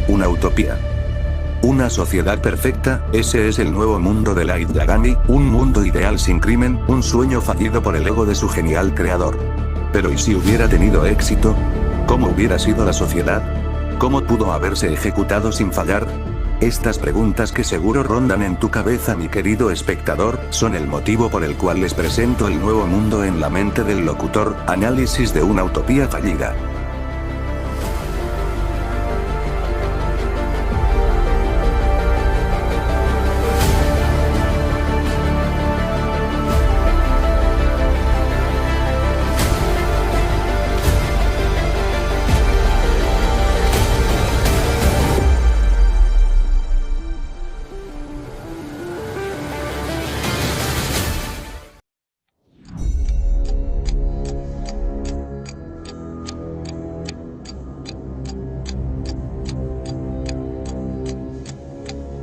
Una utopía. Una sociedad perfecta, ese es el nuevo mundo de Light Yagami, un mundo ideal sin crimen, un sueño fallido por el ego de su genial creador. Pero ¿y si hubiera tenido éxito? ¿Cómo hubiera sido la sociedad? ¿Cómo pudo haberse ejecutado sin fallar? Estas preguntas que seguro rondan en tu cabeza, mi querido espectador, son el motivo por el cual les presento el nuevo mundo en la mente del locutor, análisis de una utopía fallida.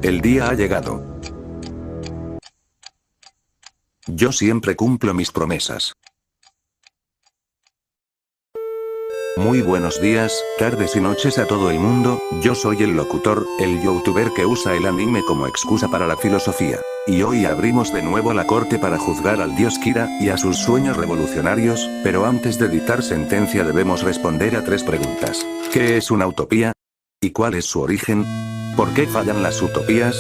El día ha llegado. Yo siempre cumplo mis promesas. Muy buenos días, tardes y noches a todo el mundo, yo soy el locutor, el youtuber que usa el anime como excusa para la filosofía. Y hoy abrimos de nuevo la corte para juzgar al dios Kira, y a sus sueños revolucionarios, pero antes de dictar sentencia debemos responder a 3 preguntas. ¿Qué es una utopía? ¿Y cuál es su origen? ¿Por qué fallan las utopías?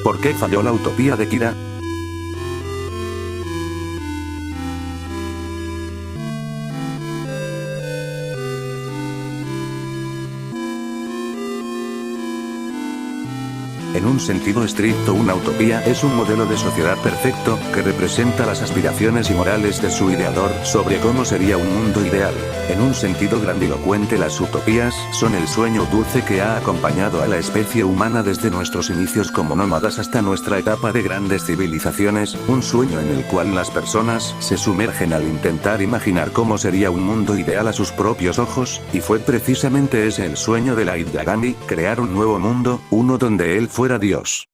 ¿Por qué falló la utopía de Kira? En un sentido estricto, una utopía es un modelo de sociedad perfecto, que representa las aspiraciones y morales de su ideador sobre cómo sería un mundo ideal. En un sentido grandilocuente, las utopías son el sueño dulce que ha acompañado a la especie humana desde nuestros inicios como nómadas hasta nuestra etapa de grandes civilizaciones, un sueño en el cual las personas se sumergen al intentar imaginar cómo sería un mundo ideal a sus propios ojos, y fue precisamente ese el sueño de Light Yagami, crear un nuevo mundo, uno donde él fuera Dios.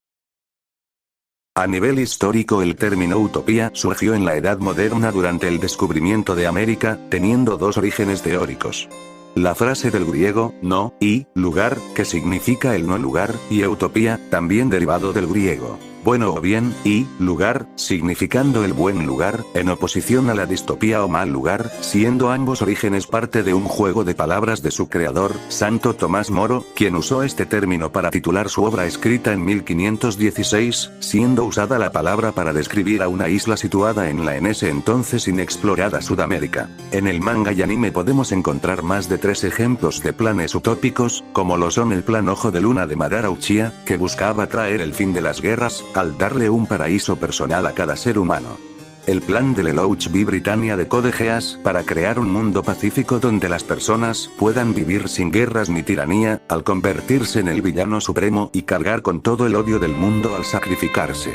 A nivel histórico, el término utopía surgió en la Edad Moderna durante el descubrimiento de América, teniendo 2 orígenes teóricos. La frase del griego, no, y, lugar, que significa el no lugar, y utopía, también derivado del griego, bueno o bien, y, lugar, significando el buen lugar, en oposición a la distopía o mal lugar, siendo ambos orígenes parte de un juego de palabras de su creador, Santo Tomás Moro, quien usó este término para titular su obra escrita en 1516, siendo usada la palabra para describir a una isla situada en la en ese entonces inexplorada Sudamérica. En el manga y anime podemos encontrar más de 3 ejemplos de planes utópicos, como lo son el plan Ojo de Luna de Madara Uchiha, que buscaba traer el fin de las guerras, al darle un paraíso personal a cada ser humano. El plan de Lelouch v Britannia de Code Geass, para crear un mundo pacífico donde las personas puedan vivir sin guerras ni tiranía, al convertirse en el villano supremo y cargar con todo el odio del mundo al sacrificarse.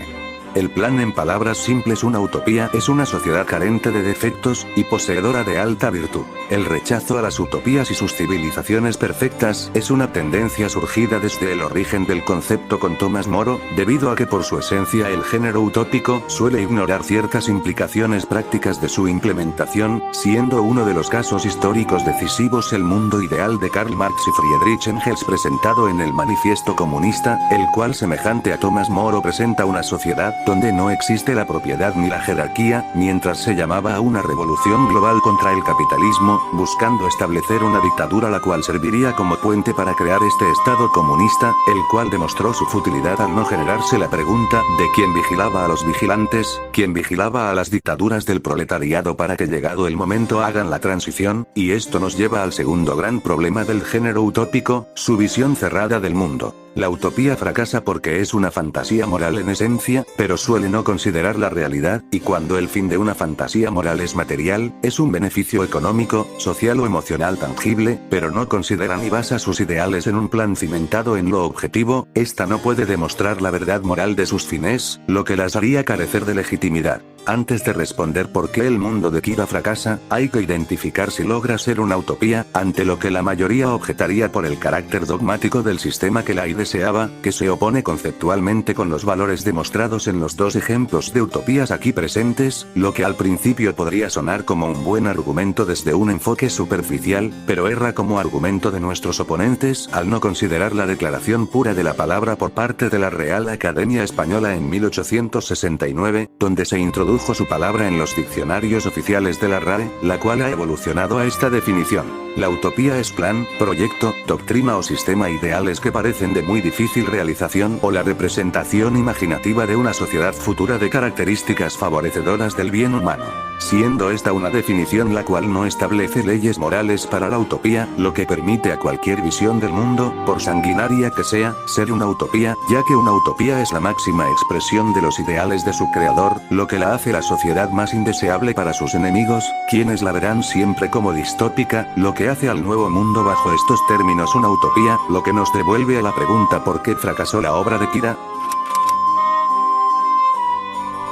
El plan, en palabras simples, una utopía es una sociedad carente de defectos, y poseedora de alta virtud. El rechazo a las utopías y sus civilizaciones perfectas es una tendencia surgida desde el origen del concepto con Tomás Moro, debido a que por su esencia el género utópico suele ignorar ciertas implicaciones prácticas de su implementación, siendo uno de los casos históricos decisivos el mundo ideal de Karl Marx y Friedrich Engels presentado en el Manifiesto Comunista, el cual, semejante a Tomás Moro, presenta una sociedad donde no existe la propiedad ni la jerarquía, mientras se llamaba a una revolución global contra el capitalismo, buscando establecer una dictadura la cual serviría como puente para crear este Estado comunista, el cual demostró su futilidad al no generarse la pregunta de quién vigilaba a los vigilantes, quién vigilaba a las dictaduras del proletariado para que llegado el momento hagan la transición, y esto nos lleva al segundo gran problema del género utópico, su visión cerrada del mundo. La utopía fracasa porque es una fantasía moral en esencia, pero suele no considerar la realidad, y cuando el fin de una fantasía moral es material, es un beneficio económico, social o emocional tangible, pero no considera ni basa sus ideales en un plan cimentado en lo objetivo, esta no puede demostrar la verdad moral de sus fines, lo que las haría carecer de legitimidad. Antes de responder por qué el mundo de Kira fracasa, hay que identificar si logra ser una utopía, ante lo que la mayoría objetaría por el carácter dogmático del sistema que Light deseaba, que se opone conceptualmente con los valores demostrados en los dos ejemplos de utopías aquí presentes, lo que al principio podría sonar como un buen argumento desde un enfoque superficial, pero erra como argumento de nuestros oponentes al no considerar la declaración pura de la palabra por parte de la Real Academia Española en 1869, donde se introdujo su palabra en los diccionarios oficiales de la RAE, la cual ha evolucionado a esta definición. La utopía es plan, proyecto, doctrina o sistema ideales que parecen de muy difícil realización o la representación imaginativa de una sociedad futura de características favorecedoras del bien humano. Siendo esta una definición la cual no establece leyes morales para la utopía, lo que permite a cualquier visión del mundo, por sanguinaria que sea, ser una utopía, ya que una utopía es la máxima expresión de los ideales de su creador, lo que la hace la sociedad más indeseable para sus enemigos, quienes la verán siempre como distópica, lo que hace al nuevo mundo bajo estos términos una utopía, lo que nos devuelve a la pregunta ¿por qué fracasó la obra de Kira?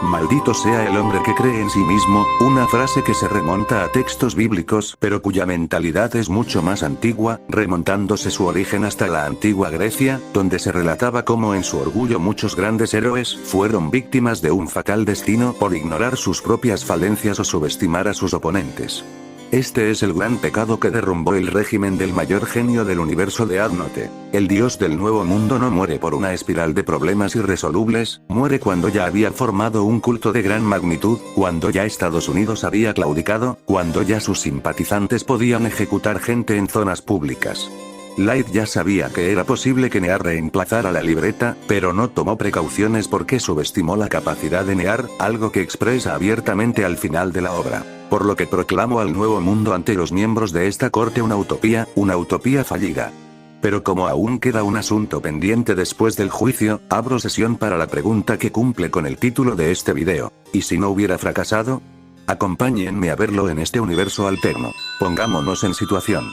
Maldito sea el hombre que cree en sí mismo, una frase que se remonta a textos bíblicos, pero cuya mentalidad es mucho más antigua, remontándose su origen hasta la antigua Grecia, donde se relataba cómo en su orgullo muchos grandes héroes fueron víctimas de un fatal destino por ignorar sus propias falencias o subestimar a sus oponentes. Este es el gran pecado que derrumbó el régimen del mayor genio del universo de Adnote. El dios del nuevo mundo no muere por una espiral de problemas irresolubles, muere cuando ya había formado un culto de gran magnitud, cuando ya Estados Unidos había claudicado, cuando ya sus simpatizantes podían ejecutar gente en zonas públicas. Light ya sabía que era posible que Near reemplazara la libreta, pero no tomó precauciones porque subestimó la capacidad de Near, algo que expresa abiertamente al final de la obra. Por lo que proclamó al nuevo mundo ante los miembros de esta corte una utopía fallida. Pero como aún queda un asunto pendiente después del juicio, abro sesión para la pregunta que cumple con el título de este video. ¿Y si no hubiera fracasado? Acompáñenme a verlo en este universo alterno. Pongámonos en situación.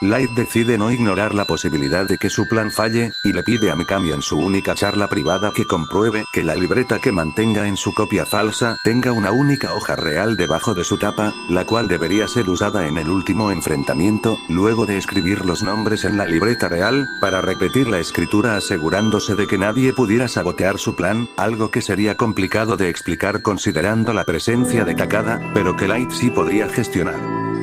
Light decide no ignorar la posibilidad de que su plan falle, y le pide a Mikami en su única charla privada que compruebe que la libreta que mantenga en su copia falsa tenga una única hoja real debajo de su tapa, la cual debería ser usada en el último enfrentamiento, luego de escribir los nombres en la libreta real, para repetir la escritura asegurándose de que nadie pudiera sabotear su plan, algo que sería complicado de explicar considerando la presencia de Takada, pero que Light sí podría gestionar.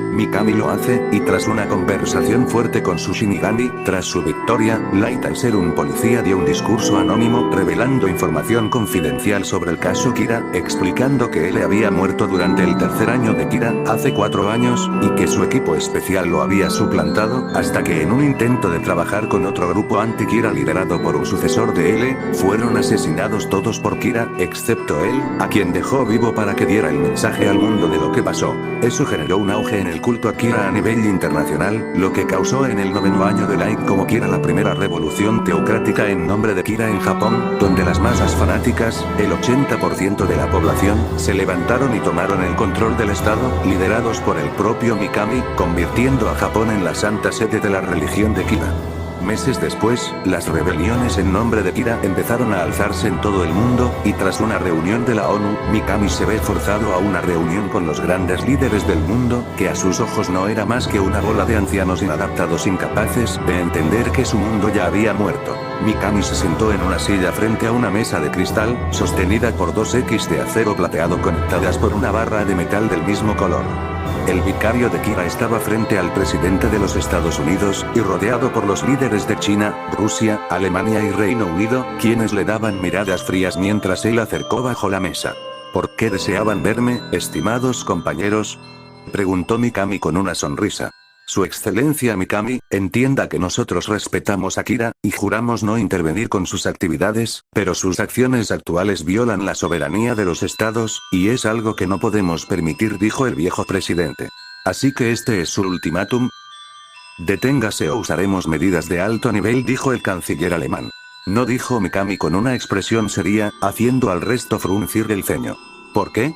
Mikami lo hace, y tras una conversación fuerte con su Shinigami, tras su victoria, Light al ser un policía dio un discurso anónimo revelando información confidencial sobre el caso Kira, explicando que él había muerto durante el tercer año de Kira, hace 4 años, y que su equipo especial lo había suplantado, hasta que en un intento de trabajar con otro grupo anti-Kira liderado por un sucesor de L, fueron asesinados todos por Kira, excepto él, a quien dejó vivo para que diera el mensaje al mundo de lo que pasó. Eso generó un auge en el culto a Kira a nivel internacional, lo que causó en el 9º año de Light como Kira la primera revolución teocrática en nombre de Kira en Japón, donde las masas fanáticas, el 80% de la población, se levantaron y tomaron el control del Estado, liderados por el propio Mikami, convirtiendo a Japón en la santa sede de la religión de Kira. Meses después, las rebeliones en nombre de Kira empezaron a alzarse en todo el mundo, y tras una reunión de la ONU, Mikami se ve forzado a una reunión con los grandes líderes del mundo, que a sus ojos no era más que una bola de ancianos inadaptados incapaces de entender que su mundo ya había muerto. Mikami se sentó en una silla frente a una mesa de cristal, sostenida por 2 X de acero plateado conectadas por una barra de metal del mismo color. El vicario de Kira estaba frente al presidente de los Estados Unidos, y rodeado por los líderes de China, Rusia, Alemania y Reino Unido, quienes le daban miradas frías mientras él acercó bajo la mesa. ¿Por qué deseaban verme, estimados compañeros?, preguntó Mikami con una sonrisa. Su excelencia Mikami, entienda que nosotros respetamos a Kira, y juramos no intervenir con sus actividades, pero sus acciones actuales violan la soberanía de los estados, y es algo que no podemos permitir, dijo el viejo presidente. Así que este es su ultimátum. Deténgase o usaremos medidas de alto nivel, dijo el canciller alemán. No, dijo Mikami con una expresión seria, haciendo al resto fruncir el ceño. ¿Por qué?,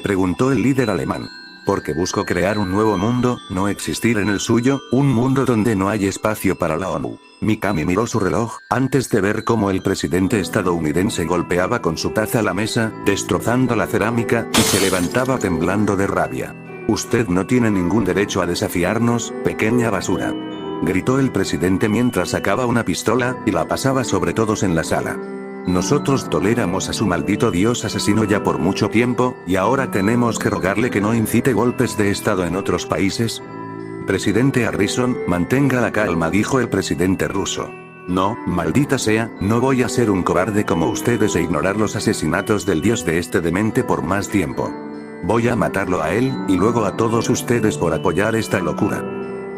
preguntó el líder alemán. porque busco crear un nuevo mundo, no existir en el suyo, un mundo donde no hay espacio para la ONU. Mikami miró su reloj, antes de ver cómo el presidente estadounidense golpeaba con su taza la mesa, destrozando la cerámica, y se levantaba temblando de rabia. Usted no tiene ningún derecho a desafiarnos, pequeña basura. Gritó el presidente mientras sacaba una pistola, y la pasaba sobre todos en la sala. Nosotros toleramos a su maldito dios asesino ya por mucho tiempo, y ahora tenemos que rogarle que no incite golpes de estado en otros países. Presidente Harrison, mantenga la calma, dijo el presidente ruso. No, maldita sea, no voy a ser un cobarde como ustedes e ignorar los asesinatos del dios de este demente por más tiempo. Voy a matarlo a él, y luego a todos ustedes por apoyar esta locura.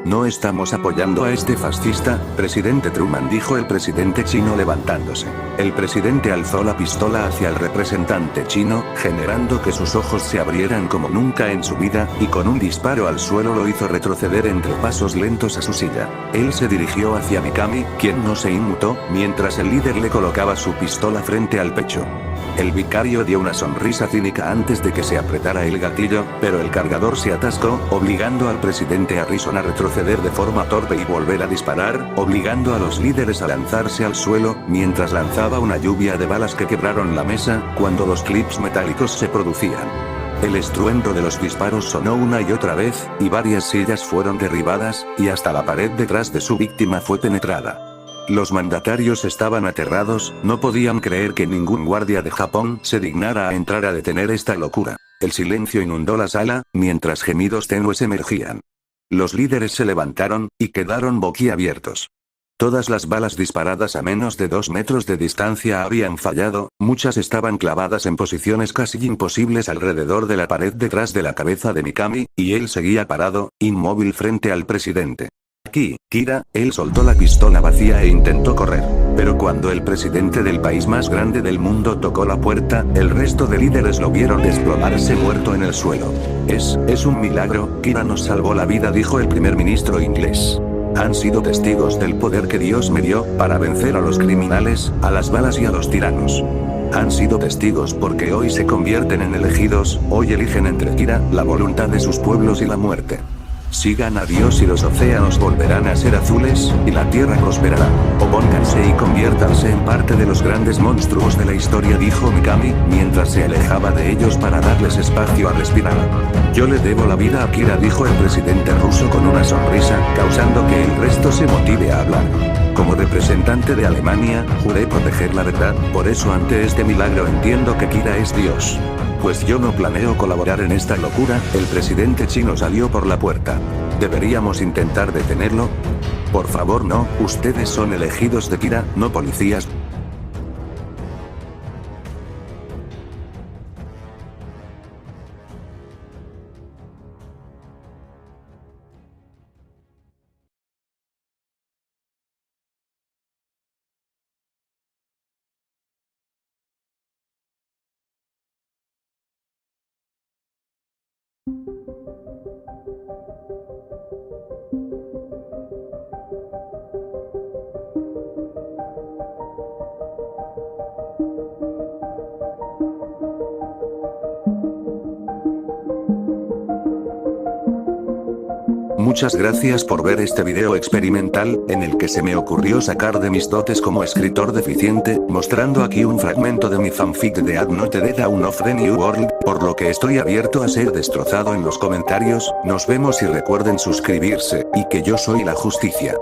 No estamos apoyando a este fascista, presidente Truman, dijo el presidente chino levantándose. El presidente alzó la pistola hacia el representante chino, generando que sus ojos se abrieran como nunca en su vida, y con un disparo al suelo lo hizo retroceder entre pasos lentos a su silla. Él se dirigió hacia Mikami, quien no se inmutó, mientras el líder le colocaba su pistola frente al pecho. El vicario dio una sonrisa cínica antes de que se apretara el gatillo, pero el cargador se atascó, obligando al presidente Harrison a retroceder de forma torpe y volver a disparar, obligando a los líderes a lanzarse al suelo, mientras lanzaba una lluvia de balas que quebraron la mesa, cuando los clips metálicos se producían. El estruendo de los disparos sonó una y otra vez, y varias sillas fueron derribadas, y hasta la pared detrás de su víctima fue penetrada. Los mandatarios estaban aterrados, no podían creer que ningún guardia de Japón se dignara a entrar a detener esta locura. El silencio inundó la sala, mientras gemidos tenues emergían. Los líderes se levantaron, y quedaron boquiabiertos. Todas las balas disparadas a menos de 2 metros de distancia habían fallado, muchas estaban clavadas en posiciones casi imposibles alrededor de la pared detrás de la cabeza de Mikami, y él seguía parado, inmóvil frente al presidente. Aquí, Kira, él soltó la pistola vacía e intentó correr. Pero cuando el presidente del país más grande del mundo tocó la puerta, el resto de líderes lo vieron desplomarse muerto en el suelo. Es un milagro, Kira nos salvó la vida, dijo el primer ministro inglés. Han sido testigos del poder que Dios me dio, para vencer a los criminales, a las balas y a los tiranos. Han sido testigos porque hoy se convierten en elegidos, hoy eligen entre Kira, la voluntad de sus pueblos y la muerte. Sigan a Dios y los océanos volverán a ser azules, y la tierra prosperará. Opónganse y conviértanse en parte de los grandes monstruos de la historia, dijo Mikami, mientras se alejaba de ellos para darles espacio a respirar. Yo le debo la vida a Kira, dijo el presidente ruso con una sonrisa, causando que el resto se motive a hablar. Como representante de Alemania, juré proteger la verdad, por eso ante este milagro entiendo que Kira es Dios. Pues yo no planeo colaborar en esta locura, el presidente chino salió por la puerta. ¿Deberíamos intentar detenerlo? Por favor no, ustedes son elegidos de Kira, no policías. Muchas gracias por ver este video experimental, en el que se me ocurrió sacar de mis dotes como escritor deficiente, mostrando aquí un fragmento de mi fanfic de Ad Not the Dawn of the New World, por lo que estoy abierto a ser destrozado en los comentarios. Nos vemos y recuerden suscribirse, y que yo soy la justicia.